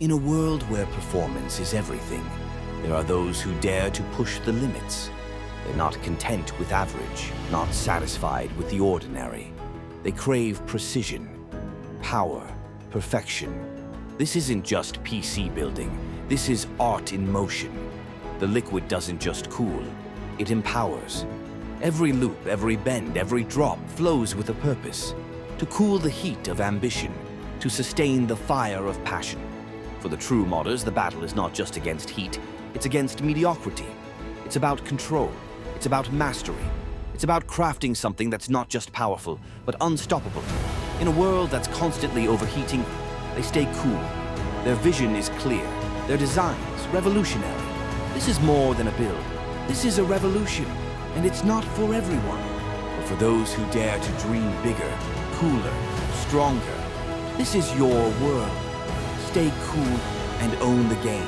In a world where performance is everything, there are those who dare to push the limits. They're not content with average, not satisfied with the ordinary. They crave precision, power, perfection. This isn't just PC building, this is art in motion. The liquid doesn't just cool, it empowers. Every loop, every bend, every drop flows with a purpose. To cool the heat of ambition, to sustain the fire of passion. For the true modders, the battle is not just against heat, it's against mediocrity. It's about control, it's about mastery. It's about crafting something that's not just powerful, but unstoppable. In a world that's constantly overheating, they stay cool. Their vision is clear, their designs revolutionary. This is more than a build, this is a revolution. And it's not for everyone, but for those who dare to dream bigger, cooler, stronger. This is your world. Stay cool and own the game.